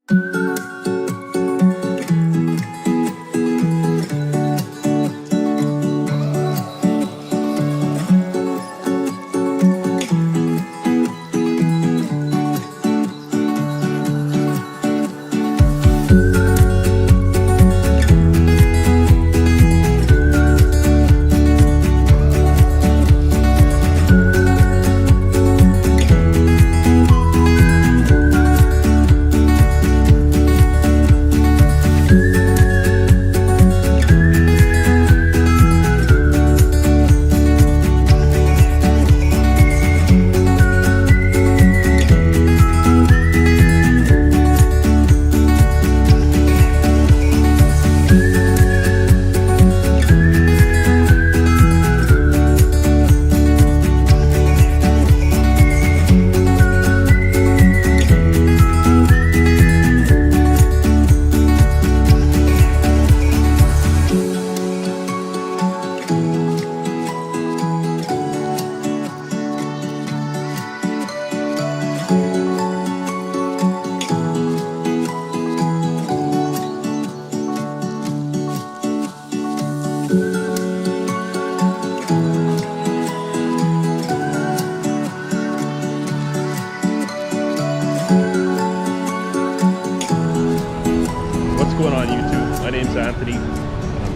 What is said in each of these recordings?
I'm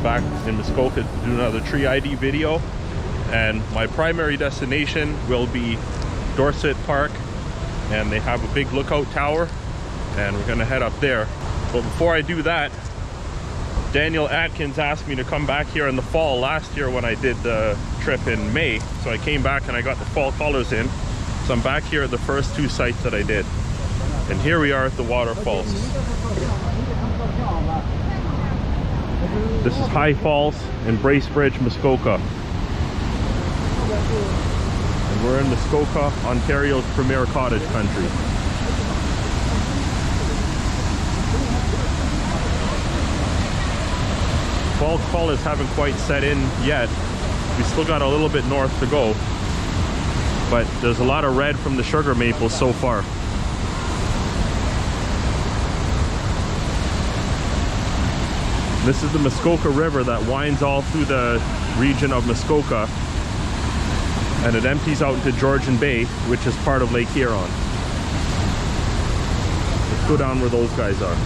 back in Muskoka to do another tree ID video, and my primary destination will be Dorset Park, and they have a big lookout tower and we're gonna head up there. But before I do that, Daniel Atkins asked me to come back here in the fall last year when I did the trip in May, so I came back and I got the fall colors in. So I'm back here at the first two sites that I did, and here we are at the waterfalls. This is High Falls in Bracebridge, Muskoka. And we're in Muskoka, Ontario's premier cottage country. Fall colors haven't quite set in yet. We still got a little bit north to go, but there's a lot of red from the sugar maples so far. This is the Muskoka River that winds all through the region of Muskoka, and it empties out into Georgian Bay, which is part of Lake Huron. Let's go down where those guys are.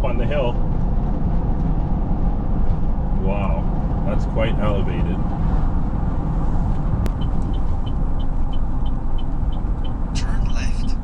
On the hill. Wow, that's quite elevated. Turn left.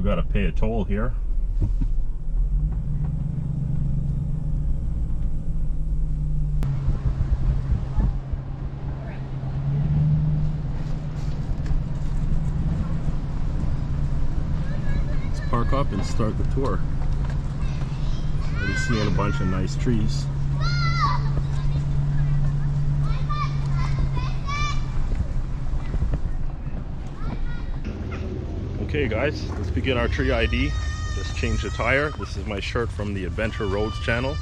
We gotta pay a toll here. Let's park up and start the tour. Already seeing a bunch of nice trees. Okay guys, let's begin our tree ID. Just changed the tire. This is my shirt from the Adventure Roads channel,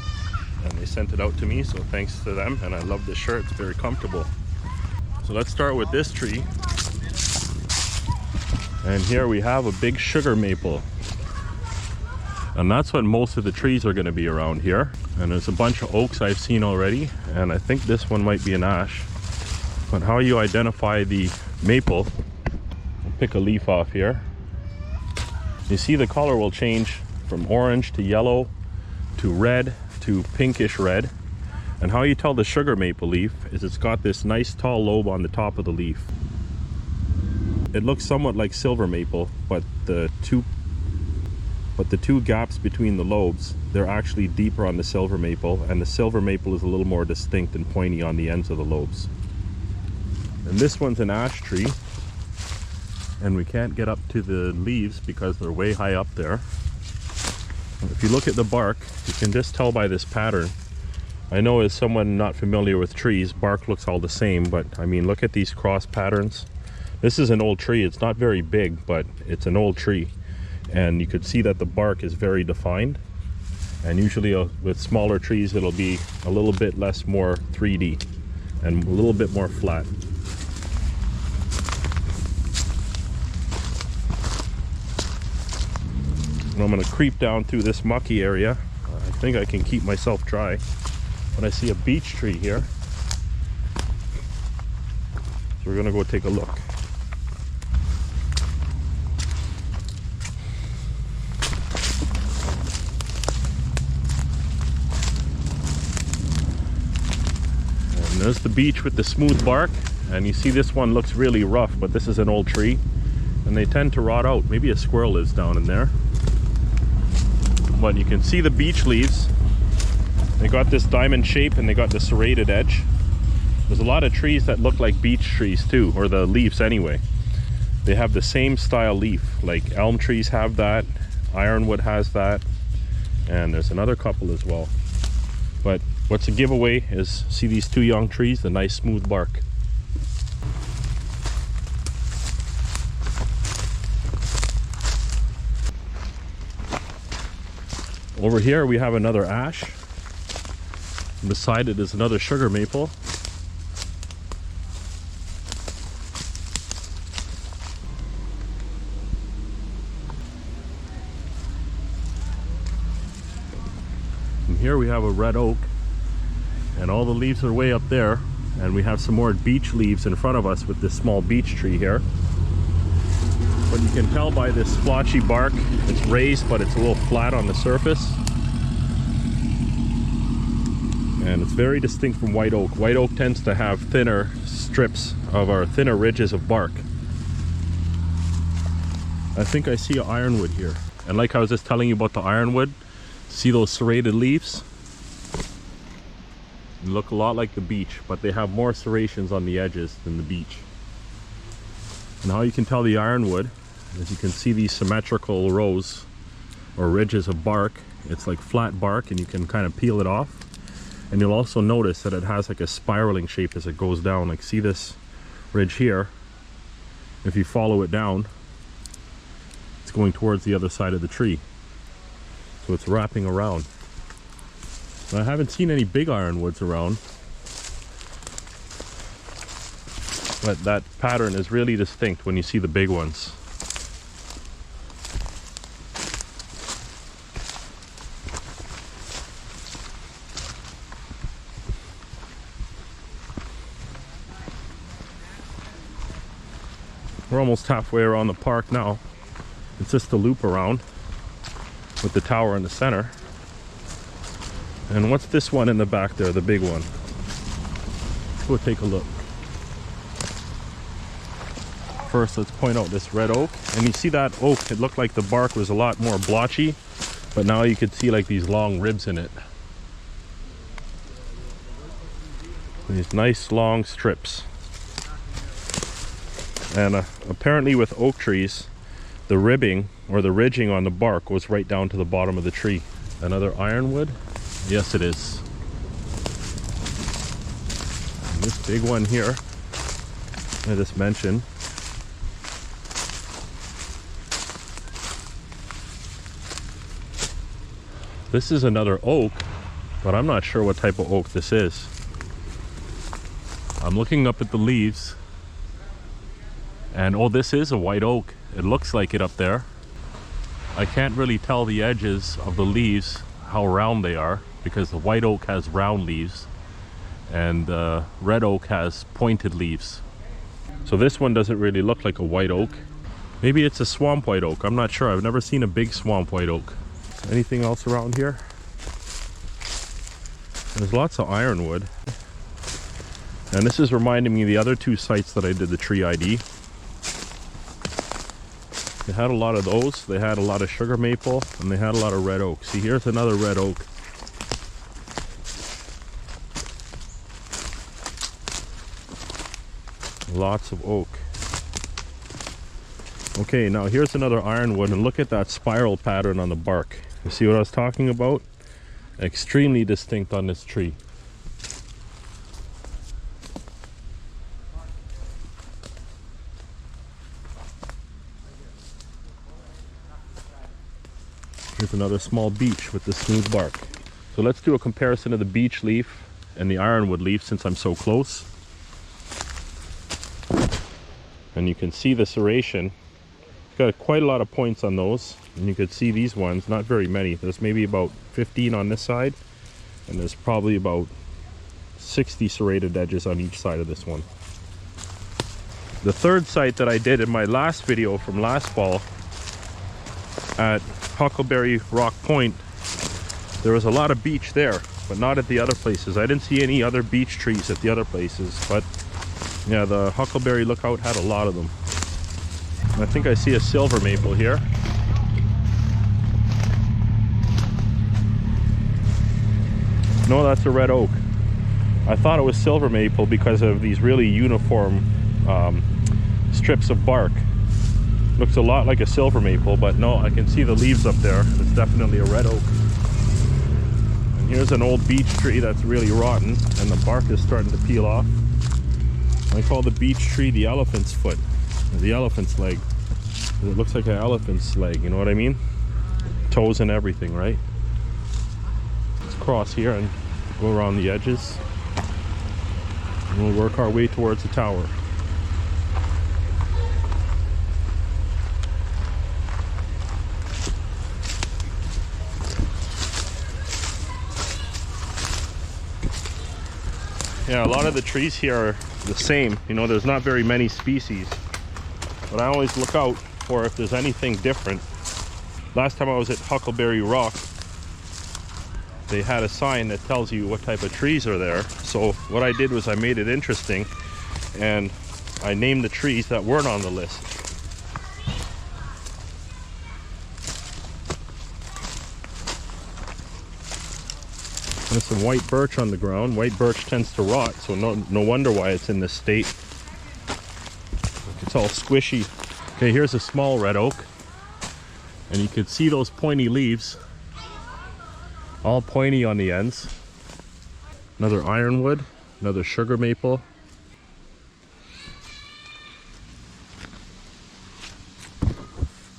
and they sent it out to me, so thanks to them. And I love this shirt, it's very comfortable. So let's start with this tree. And here we have a big sugar maple. And that's what most of the trees are going to be around here. And there's a bunch of oaks I've seen already, and I think this one might be an ash. But how you identify the maple, I'll pick a leaf off here. You see the color will change from orange to yellow to red to pinkish red. And how you tell the sugar maple leaf is it's got this nice tall lobe on the top of the leaf. It looks somewhat like silver maple, but the two gaps between the lobes, they're actually deeper on the silver maple, and the silver maple is a little more distinct and pointy on the ends of the lobes. And this one's an ash tree, and we can't get up to the leaves because they're way high up there. If you look at the bark, you can just tell by this pattern. I know as someone not familiar with trees, bark looks all the same, but I mean, look at these cross patterns. This is an old tree. It's not very big, but it's an old tree. And you could see that the bark is very defined. And usually with smaller trees, it'll be a little bit less more 3D and a little bit more flat. And I'm going to creep down through this mucky area. I think I can keep myself dry. But I see a beech tree here. So we're going to go take a look. And there's the beech with the smooth bark. And you see this one looks really rough, but this is an old tree. And they tend to rot out. Maybe a squirrel lives down in there. But you can see the beech leaves. They got this diamond shape and they got the serrated edge. There's a lot of trees that look like beech trees too, or the leaves anyway. They have the same style leaf, like elm trees have that, ironwood has that, and there's another couple as well. But what's a giveaway is see these two young trees, the nice smooth bark. Over here we have another ash. Beside it is another sugar maple. And here we have a red oak. And all the leaves are way up there. And we have some more beech leaves in front of us with this small beech tree here. But you can tell by this splotchy bark, it's raised, but it's a little flat on the surface. And it's very distinct from white oak. White oak tends to have thinner strips or thinner ridges of bark. I think I see an ironwood here. And like I was just telling you about the ironwood, see those serrated leaves? They look a lot like the beech, but they have more serrations on the edges than the beech. And how you can tell the ironwood is you can see these symmetrical rows or ridges of bark. It's like flat bark and you can kind of peel it off. And you'll also notice that it has like a spiraling shape as it goes down. Like see this ridge here? If you follow it down, it's going towards the other side of the tree. So it's wrapping around. I haven't seen any big ironwoods around. But that pattern is really distinct when you see the big ones. We're almost halfway around the park now. It's just a loop around with the tower in the center. And what's this one in the back there, the big one? Let's go take a look. First, let's point out this red oak. And you see that oak, it looked like the bark was a lot more blotchy, but now you can see like these long ribs in it. These nice long strips. And apparently with oak trees, the ribbing or the ridging on the bark goes right down to the bottom of the tree. Another ironwood? Yes, it is. And this big one here, I just mentioned. This is another oak, but I'm not sure what type of oak this is. I'm looking up at the leaves, and oh, this is a white oak. It looks like it up there. I can't really tell the edges of the leaves how round they are, because the white oak has round leaves and the red oak has pointed leaves. So this one doesn't really look like a white oak. Maybe it's a swamp white oak. I'm not sure. I've never seen a big swamp white oak. Anything else around here? There's lots of ironwood. And this is reminding me of the other two sites that I did the tree ID. They had a lot of those. They had a lot of sugar maple, and they had a lot of red oak. See, here's another red oak. Lots of oak. Okay, now here's another ironwood, and look at that spiral pattern on the bark. You see what I was talking about? Extremely distinct on this tree. Here's another small beech with the smooth bark. So let's do a comparison of the beech leaf and the ironwood leaf since I'm so close. And you can see the serration. Got quite a lot of points on those. And you can see these ones, not very many. There's maybe about 15 on this side. And there's probably about 60 serrated edges on each side of this one. The third site that I did in my last video from last fall at Huckleberry Rock Point, there was a lot of beech there, but not at the other places. I didn't see any other beech trees at the other places, but yeah, the Huckleberry Lookout had a lot of them. I think I see a silver maple here. No, that's a red oak. I thought it was silver maple because of these really uniform strips of bark. Looks a lot like a silver maple, but no, I can see the leaves up there. It's definitely a red oak. And here's an old beech tree that's really rotten, and the bark is starting to peel off. I call the beech tree the elephant's foot, or the elephant's leg. It looks like an elephant's leg, you know what I mean? Toes and everything, right? Let's cross here and go around the edges. And we'll work our way towards the tower. Yeah, a lot of the trees here are the same. You know, there's not very many species. But I always look out for if there's anything different. Last time I was at Huckleberry Rock, they had a sign that tells you what type of trees are there. So what I did was I made it interesting, and I named the trees that weren't on the list. There's some white birch on the ground. White birch tends to rot, so no wonder why it's in this state. It's all squishy. Okay, here's a small red oak. And you can see those pointy leaves. All pointy on the ends. Another ironwood, another sugar maple.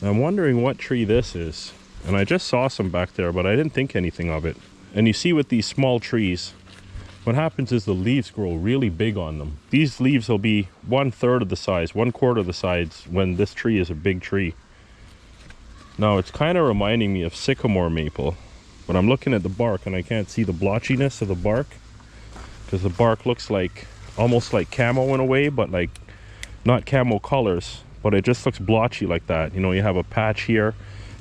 I'm wondering what tree this is. And I just saw some back there, but I didn't think anything of it. And you see with these small trees, what happens is the leaves grow really big on them. These leaves will be 1/3 of the size, 1/4 of the size when this tree is a big tree. Now it's kind of reminding me of sycamore maple, but I'm looking at the bark and I can't see the blotchiness of the bark, because the bark looks like almost like camo in a way, but like not camo colors, but it just looks blotchy like that. You know, you have a patch here,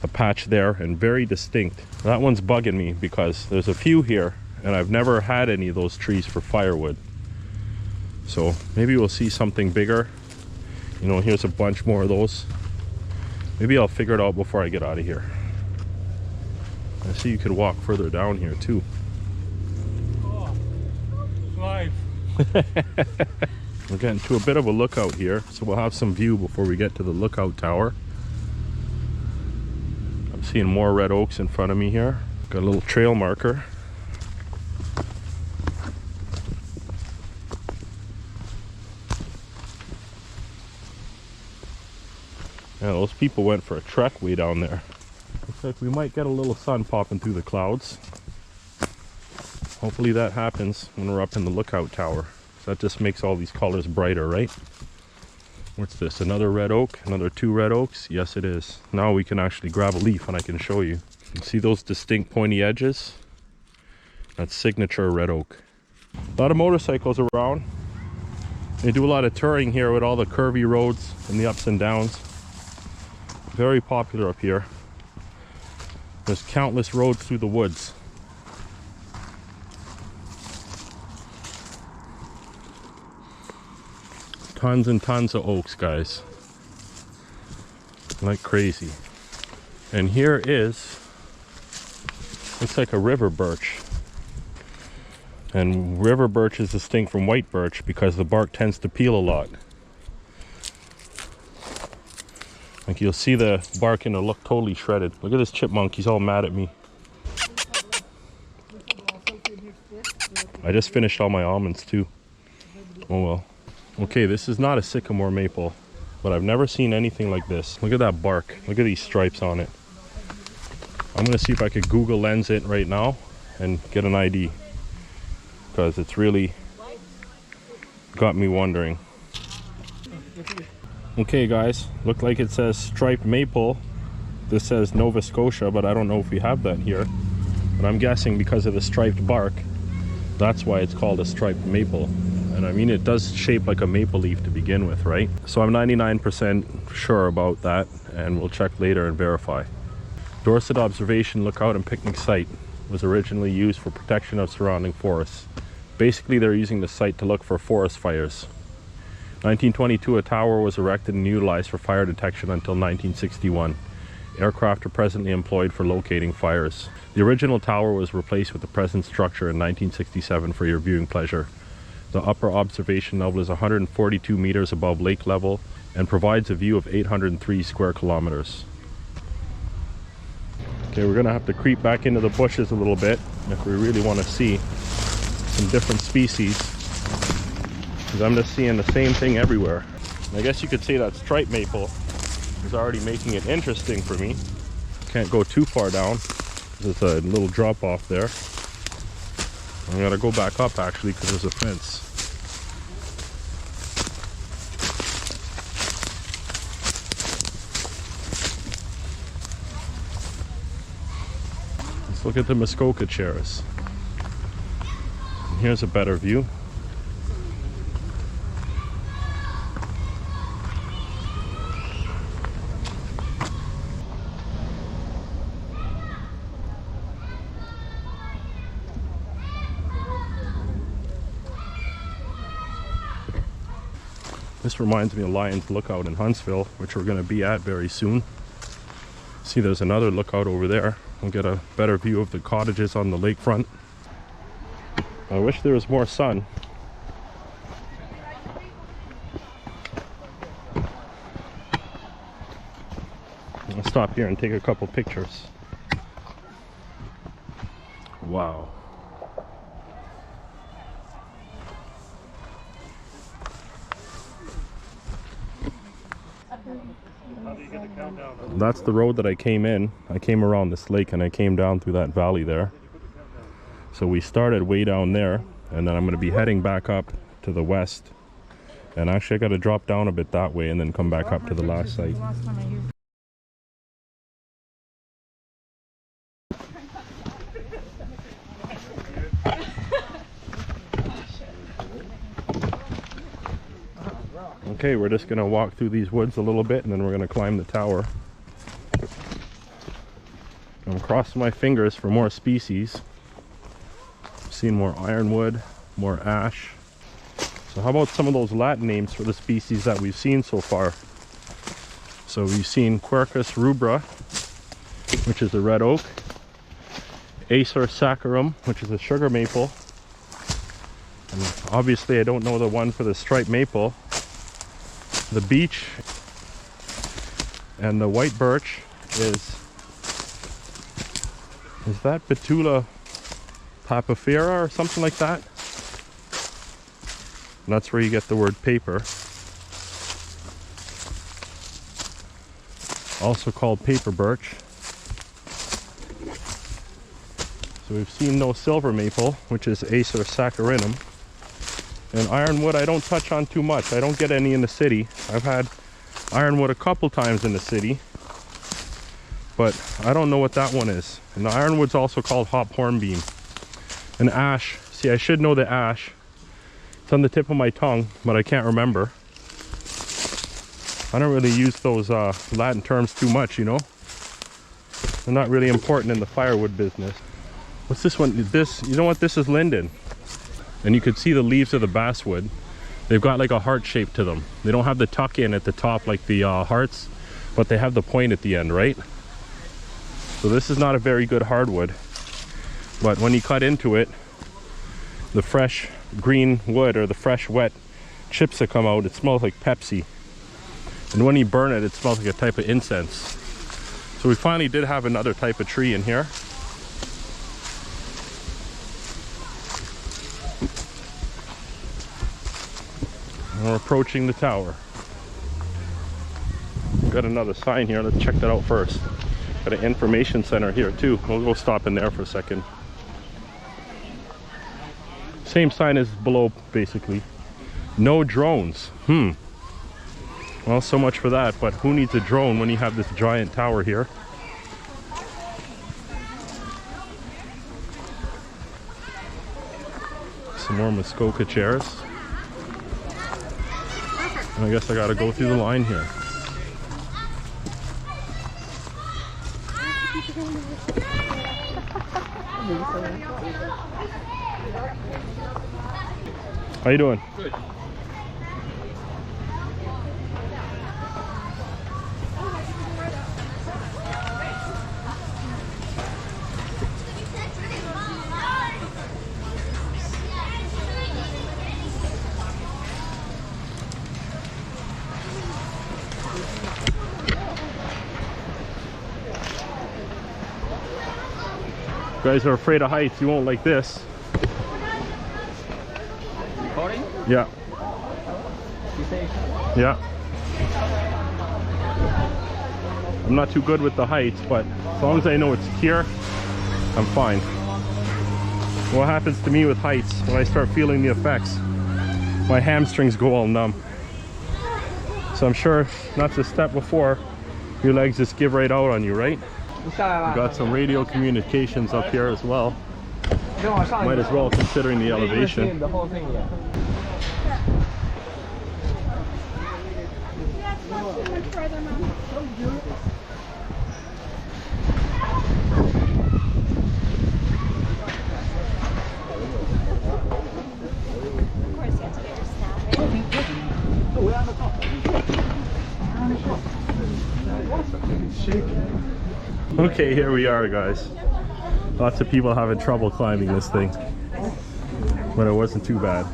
a patch there, and very distinct. That one's bugging me because there's a few here and I've never had any of those trees for firewood. So maybe we'll see something bigger. You know, here's a bunch more of those. Maybe I'll figure it out before I get out of here. I see you could walk further down here too. Oh, life. We're getting to a bit of a lookout here, so we'll have some view before we get to the lookout tower. I'm seeing more red oaks in front of me here. Got a little trail marker. Yeah, those people went for a trek way down there. Looks like we might get a little sun popping through the clouds. Hopefully that happens when we're up in the lookout tower. That just makes all these colors brighter, right? What's this? Another red oak? Another 2 red oaks? Yes, it is. Now we can actually grab a leaf and I can show you. You can see those distinct pointy edges? That's signature red oak. A lot of motorcycles around. They do a lot of touring here with all the curvy roads and the ups and downs. Very popular up here. There's countless roads through the woods. Tons and tons of oaks, guys. Like crazy. And here is, looks like a river birch. And river birch is distinct from white birch because the bark tends to peel a lot. Like you'll see the bark and it'll look totally shredded. Look at this chipmunk, he's all mad at me. I just finished all my almonds too. Oh well. Okay, this is not a sycamore maple, but I've never seen anything like this. Look at that bark. Look at these stripes on it. I'm gonna see if I could Google Lens it right now and get an ID, because it's really got me wondering. Okay guys, look like it says striped maple. This says Nova Scotia, but I don't know if we have that here. But I'm guessing because of the striped bark, that's why it's called a striped maple. And I mean, it does shape like a maple leaf to begin with, right? So I'm 99% sure about that, and we'll check later and verify. Dorset Observation Lookout and Picnic Site was originally used for protection of surrounding forests. Basically, they're using the site to look for forest fires. 1922, a tower was erected and utilized for fire detection until 1961. Aircraft are presently employed for locating fires. The original tower was replaced with the present structure in 1967 for your viewing pleasure. The upper observation level is 142 meters above lake level and provides a view of 803 square kilometers. Okay, we're gonna have to creep back into the bushes a little bit if we really want to see some different species, because I'm just seeing the same thing everywhere. And I guess you could say that striped maple is already making it interesting for me. Can't go too far down. There's a little drop off there. I'm gonna go back up actually because there's a fence. Let's look at the Muskoka cherries. And here's a better view. This reminds me of Lion's Lookout in Huntsville, which we're going to be at very soon. See, there's another lookout over there. We'll get a better view of the cottages on the lakefront. I wish there was more sun. I'll stop here and take a couple pictures. Wow. That's the road that I came in. I came around this lake and I came down through that valley there. So we started way down there, and then I'm going to be heading back up to the west. And actually I got to drop down a bit that way and then come back up to the last site. Okay, we're just going to walk through these woods a little bit and then we're going to climb the tower. I'm crossing my fingers for more species. Seeing more ironwood, more ash. So how about some of those Latin names for the species that we've seen so far? So we've seen Quercus rubra, which is a red oak, Acer saccharum, which is a sugar maple, and obviously I don't know the one for the striped maple, the beech, and the white birch is that Betula papifera or something like that? And that's where you get the word paper. Also called paper birch. So we've seen no silver maple, which is Acer saccharinum. And ironwood I don't touch on too much. I don't get any in the city. I've had ironwood a couple times in the city, but I don't know what that one is. And the ironwood's also called hop hornbeam. And ash, see, I should know the ash. It's on the tip of my tongue, but I can't remember. I don't really use those Latin terms too much, you know. They're not really important in the firewood business. What's this one? This, you know what, this is linden. And you could see the leaves of the basswood. They've got like a heart shape to them. They don't have the tuck in at the top like the hearts, but they have the point at the end, right? So this is not a very good hardwood, but when you cut into it, the fresh green wood or the fresh wet chips that come out, it smells like Pepsi. And when you burn it, it smells like a type of incense. So we finally did have another type of tree in here. And we're approaching the tower. Got another sign here, let's check that out first. Got an information center here too. We'll go stop in there for a second. Same sign as below, basically. No drones. Well, so much for that, but who needs a drone when you have this giant tower here? Some more Muskoka chairs. And I guess I gotta go through the line here. How you doing? Good. You guys are afraid of heights, you won't like this. Recording? Yeah. You say? Yeah. I'm not too good with the heights, but as long as I know it's secure, I'm fine. What happens to me with heights when I start feeling the effects? My hamstrings go all numb. So I'm sure not to step before, your legs just give right out on you, right? We got some radio communications up here as well. Might as well, considering the elevation. The whole thing, yeah. Okay, here we are, guys. Lots of people having trouble climbing this thing, but it wasn't too bad.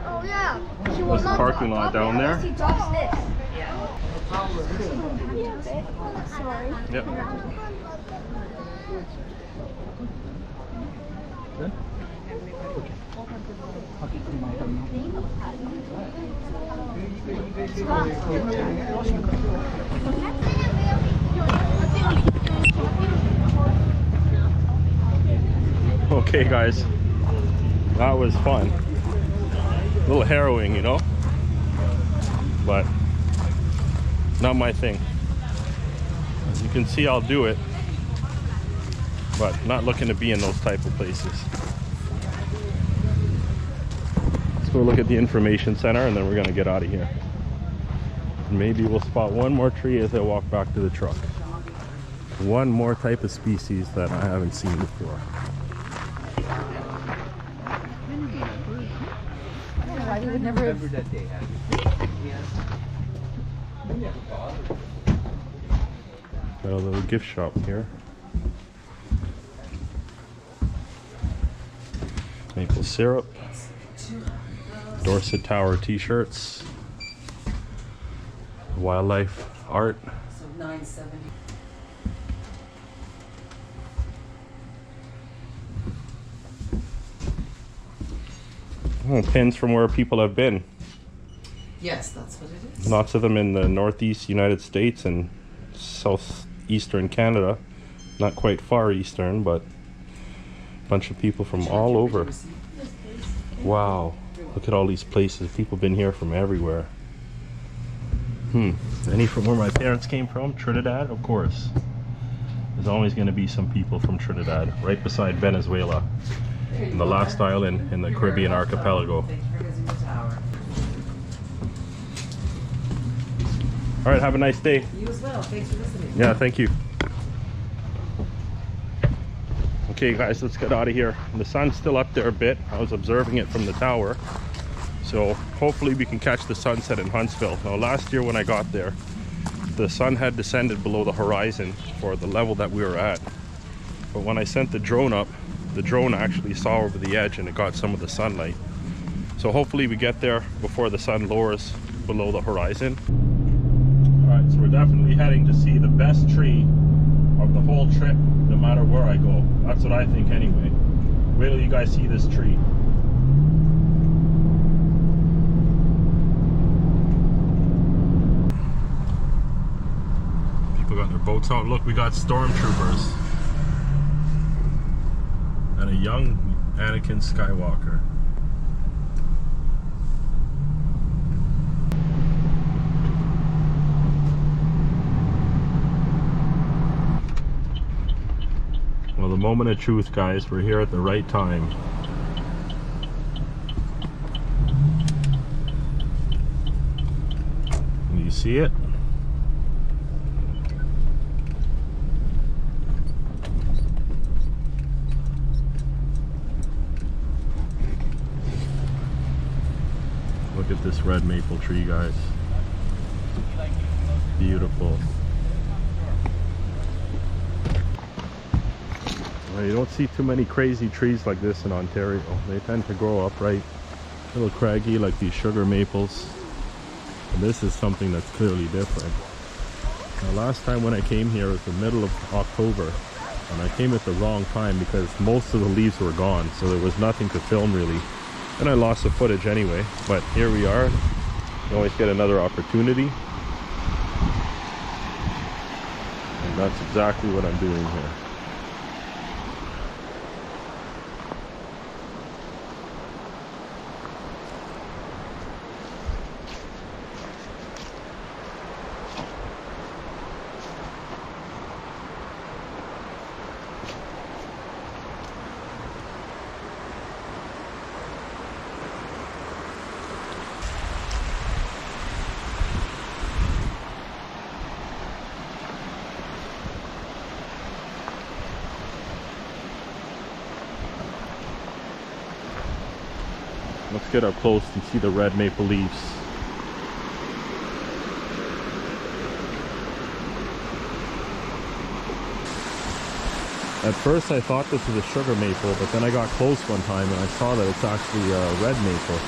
Oh yeah. There's the parking lot down there. Sorry. Yep. Okay, guys. That was fun. A little harrowing, you know, but not my thing. As you can see, I'll do it, but not looking to be in those type of places. Let's go look at the information center and then we're gonna get out of here. Maybe we'll spot one more tree as I walk back to the truck. One more type of species that I haven't seen before. I would never. Got a little gift shop here. Maple syrup. Dorset Tower t-shirts. Wildlife art. So 970. Oh, pins from where people have been. Yes, that's what it is. Lots of them in the northeast United States and southeastern Canada. Not quite far eastern, but a bunch of people from all over. Wow, look at all these places. People been here from everywhere. Any from where my parents came from? Trinidad, of course. There's always going to be some people from Trinidad, right beside Venezuela. And the last island in the Caribbean archipelago. All right, have a nice day. You as well. Thanks for listening. Yeah, thank you. Okay, guys, let's get out of here. The sun's still up there a bit. I was observing it from the tower. So hopefully we can catch the sunset in Huntsville. Now, last year when I got there, the sun had descended below the horizon for the level that we were at. But when I sent the drone up, the drone actually saw over the edge and it got some of the sunlight. So hopefully we get there before the sun lowers below the horizon. All right, so we're definitely heading to see the best tree of the whole trip, no matter where I go. That's what I think anyway. Wait till you guys see this tree. People got their boats out. Look, we got stormtroopers. And a young Anakin Skywalker. Well, the moment of truth, guys. We're here at the right time. Can you see it? Look at this red maple tree, guys. Beautiful. Well, you don't see too many crazy trees like this in Ontario. They tend to grow upright, a little craggy like these sugar maples. And this is something that's clearly different. Now, last time when I came here, it was the middle of October. And I came at the wrong time because most of the leaves were gone. So there was nothing to film really. And I lost the footage anyway, but here we are. You always get another opportunity. And that's exactly what I'm doing here. Let's get up close and see the red maple leaves. At first I thought this was a sugar maple, but then I got close one time and I saw that it's actually a red maple.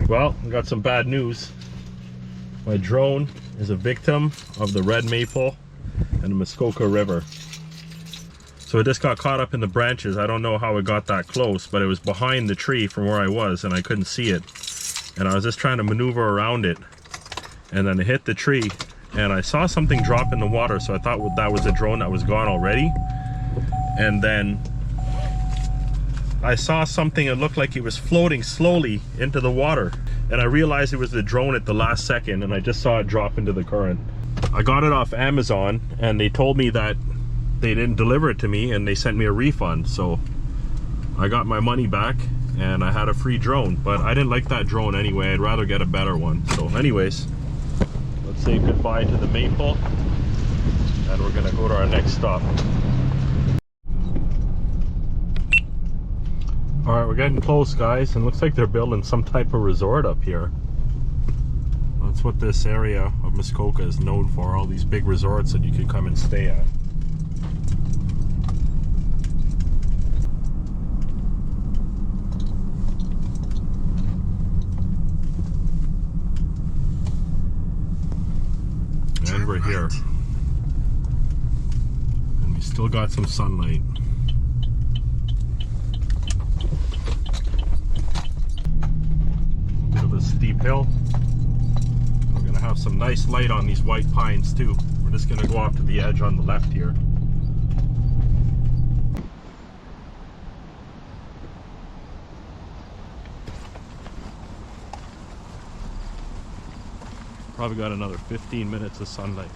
Well, I got some bad news. My drone is a victim of the red maple and the Muskoka River. So it just got caught up in the branches. I don't know how it got that close, but it was behind the tree from where I was and I couldn't see it. And I was just trying to maneuver around it. And then it hit the tree and I saw something drop in the water, so I thought that was a drone that was gone already. And then I saw something, it looked like it was floating slowly into the water. And I realized it was the drone at the last second and I just saw it drop into the current. I got it off Amazon and they told me that they didn't deliver it to me and they sent me a refund. So I got my money back and I had a free drone, but I didn't like that drone anyway. I'd rather get a better one. So anyways, let's say goodbye to the maple and we're gonna go to our next stop. All right, we're getting close, guys, and looks like they're building some type of resort up here. That's what this area of Muskoka is known for, all these big resorts that you can come and stay at. And we're here. And we still got some sunlight. A steep hill. We're gonna have some nice light on these white pines too. We're just gonna go off to the edge on the left here. Probably got another 15 minutes of sunlight.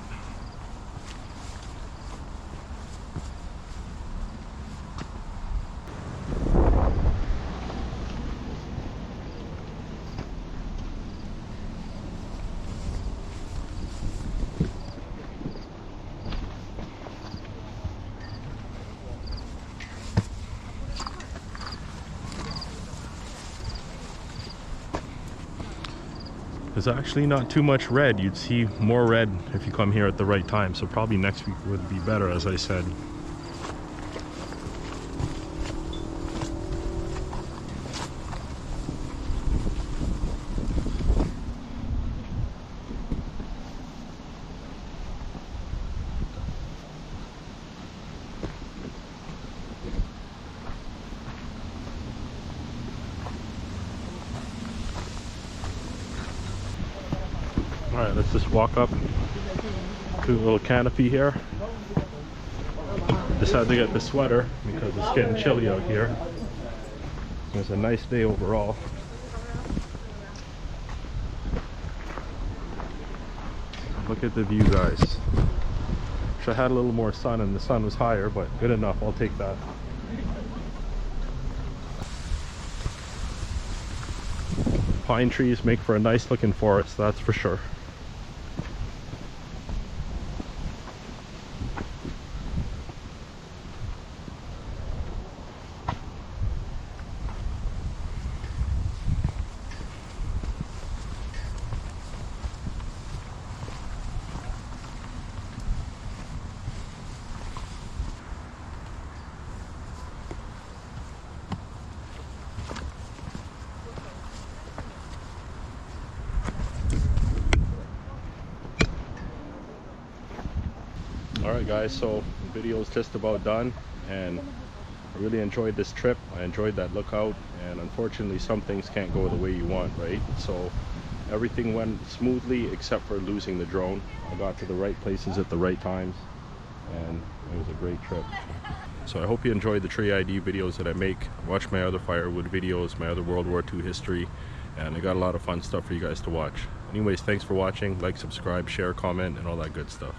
There's actually not too much red. You'd see more red if you come here at the right time, so probably next week would be better, as I said. Alright, let's just walk up to the little canopy here. Decided to get the sweater because it's getting chilly out here. It's a nice day overall. Look at the view, guys. Wish I had a little more sun and the sun was higher, but good enough, I'll take that. Pine trees make for a nice looking forest, that's for sure. Alright guys, so the video is just about done and I really enjoyed this trip. I enjoyed that lookout, and unfortunately some things can't go the way you want, right? So everything went smoothly except for losing the drone. I got to the right places at the right times and it was a great trip. So I hope you enjoyed the tree ID videos that I make. Watch my other Firewood videos, my other World War II history, and I got a lot of fun stuff for you guys to watch. Anyways, thanks for watching. Like, subscribe, share, comment, and all that good stuff.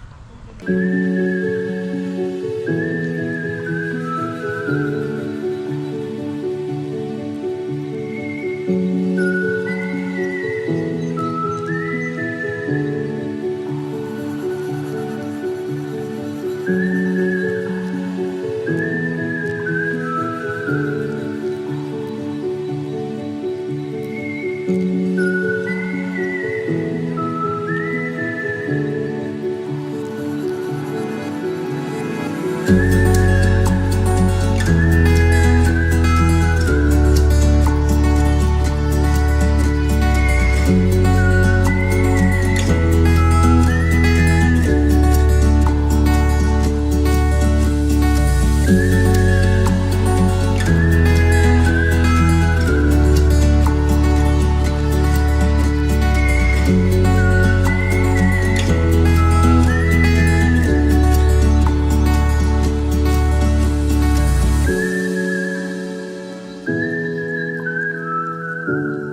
Bye.